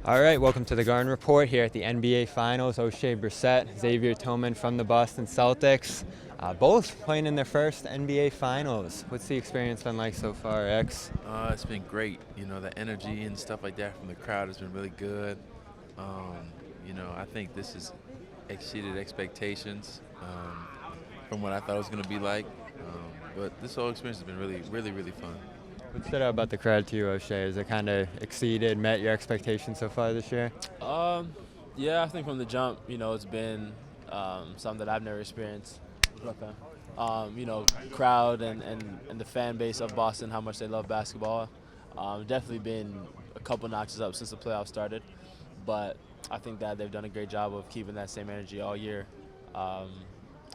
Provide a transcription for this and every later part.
All right, welcome to the Garden Report here at the NBA Finals. Oshae Brissett, Xavier Tillman from the Boston Celtics, both playing in their first NBA Finals. What's the experience been like so far, X? It's been great. The energy and stuff like that from the crowd has been really good. I think this has exceeded expectations from what I thought it was going to be like. But this whole experience has been really fun. What stood out about the crowd to you, Oshae? Has it kind of met your expectations so far this year? Yeah, I think from the jump, it's been something that I've never experienced. Crowd and the fan base of Boston, how much they love basketball. Definitely been a couple notches up since the playoffs started, but I think that they've done a great job of keeping that same energy all year. And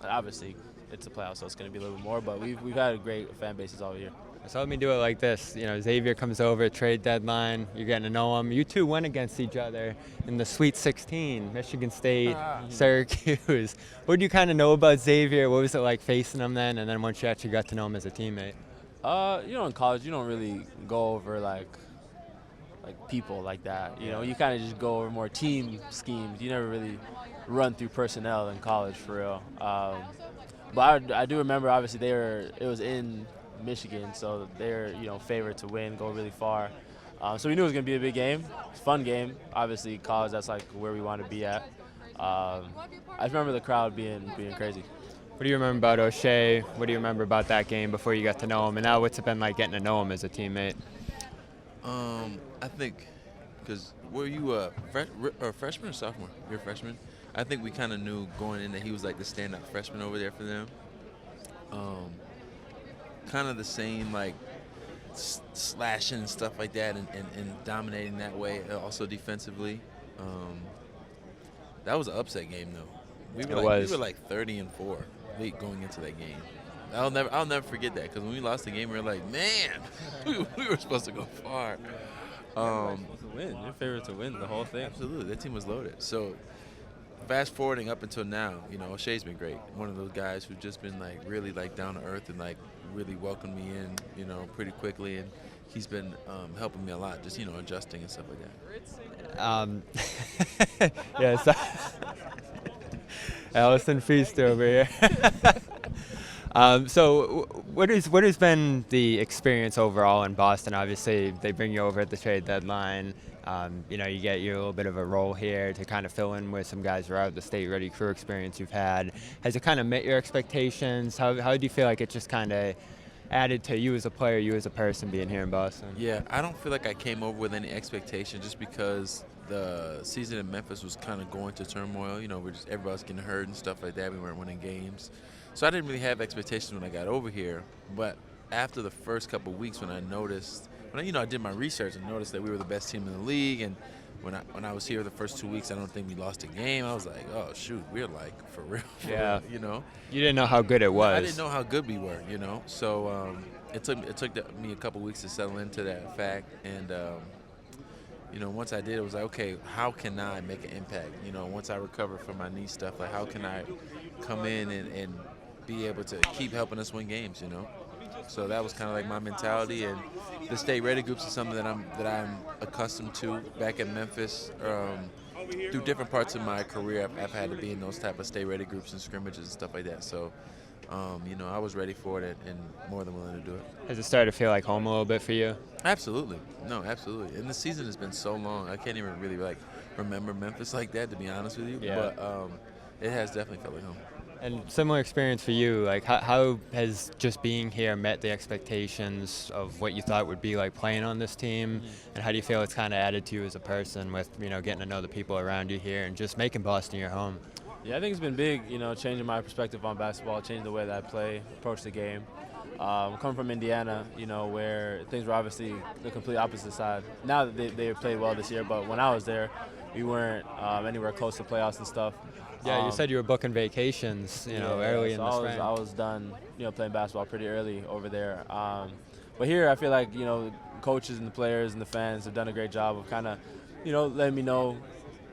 obviously, it's a playoff, so it's going to be a little bit more, but we've had great fan bases all year. So let me do it like this. Xavier comes over, trade deadline. You're getting to know him. You two went against each other in the Sweet 16, Michigan State, Syracuse. What did you kind of know about Xavier? What was it like facing him then? And then once you actually got to know him as a teammate? In college, you don't really go over like people like that. You kind of just go over more team schemes. You never really run through personnel in college for real. But I do remember, obviously, it was in Michigan, so they're favored to win, go really far. So we knew it was gonna be a big game. It's a fun game. Obviously, college, that's like where we want to be at. I just remember the crowd being crazy. What do you remember about Oshae? What do you remember about that game before you got to know him? And now what's it been like getting to know him as a teammate? I think because were you a freshman or sophomore? You're a freshman. I think we kind of knew going in that he was like the standout freshman over there for them. Kind of the same, like slashing and stuff like that, and dominating that way. Also defensively, that was an upset game though. We were like 30-4 late going into that game. I'll never forget that, because when we lost the game, we were like, man, we were supposed to go far. To win, you're favored to win the whole thing. Absolutely, that team was loaded. So fast forwarding up until now, Oshae's been great. One of those guys who's just been like really like down to earth and like really welcomed me in, pretty quickly, and he's been helping me a lot, just adjusting and stuff like that. Yes. Allison Feast over here. So what has been the experience overall in Boston? Obviously, they bring you over at the trade deadline. You get you a little bit of a role here to kind of fill in with some guys throughout the state-ready career experience you've had. Has it kind of met your expectations? How do you feel like it just kind of added to you as a player, you as a person being here in Boston? Yeah, I don't feel like I came over with any expectation, just because the season in Memphis was kind of going to turmoil. Everybody's getting hurt and stuff like that. We weren't winning games. So I didn't really have expectations when I got over here. But after the first couple of weeks, when I did my research and noticed that we were the best team in the league, and when I was here the first 2 weeks, I don't think we lost a game. I was like, oh shoot, we're like for real. Yeah. Real, You didn't know how good it was. I didn't know how good we were. So it took me a couple weeks to settle into that fact, and once I did, it was like, okay, how can I make an impact? Once I recovered from my knee stuff, like how can I come in and be able to keep helping us win games? So that was kind of like my mentality, and the state ready groups is something that I'm accustomed to back in Memphis. Through different parts of my career, I've had to be in those type of state ready groups and scrimmages and stuff like that. So, I was ready for it and more than willing to do it. Has it started to feel like home a little bit for you? Absolutely. No, absolutely. And the season has been so long, I can't even really remember Memphis like that, to be honest with you. Yeah. But it has definitely felt like home. And similar experience for you, like how has just being here met the expectations of what you thought would be like playing on this team? And how do you feel it's kind of added to you as a person with, getting to know the people around you here and just making Boston your home? Yeah, I think it's been big, changing my perspective on basketball, changing the way that I play, approach the game. Coming from Indiana, where things were obviously the complete opposite side. Now that they played well this year, but when I was there, we weren't anywhere close to playoffs and stuff. Yeah, you said you were booking vacations, early in the spring. I was done, playing basketball pretty early over there. But here, I feel like, coaches and the players and the fans have done a great job of kind of, letting me know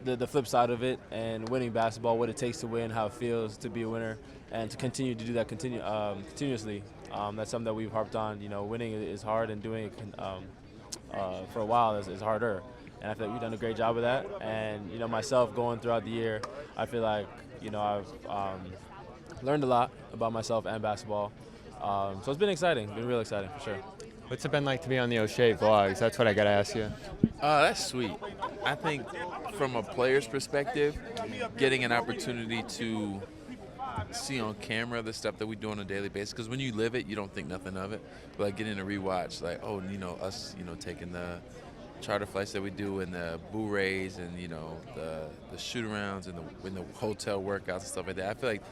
the flip side of it and winning basketball, what it takes to win, how it feels to be a winner, and to continue to do that continuously. That's something that we've harped on. Winning is hard, and doing it for a while is harder. and I feel like we've done a great job of that. And you know, myself going throughout the year, I feel like you know I've learned a lot about myself and basketball. So it's been exciting, been real exciting for sure. What's it been like to be on the Oshae vlogs? That's what I got to ask you. That's sweet. I think from a player's perspective, getting an opportunity to see on camera the stuff that we do on a daily basis, because when you live it, you don't think nothing of it. But like getting a rewatch, like, oh, you know, us, you know, taking the charter flights that we do and the boo-rays and, you know, the shoot-arounds and the hotel workouts and stuff like that. I feel like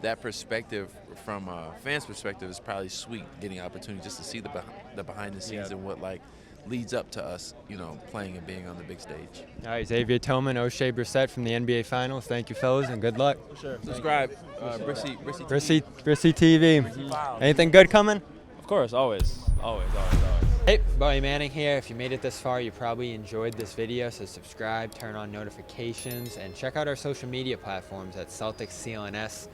that perspective from a fan's perspective is probably sweet, getting an opportunity just to see the behind the scenes and what like leads up to us, you know, playing and being on the big stage. All right, Xavier Tillman, Oshae Brissett from the NBA Finals. Thank you, fellas, and good luck. For sure. Subscribe, Brissett TV. Anything good coming? Of course, always. Hey, Bowie Manning here. If you made it this far, you probably enjoyed this video, so subscribe, turn on notifications, and check out our social media platforms at Celtics CLNS.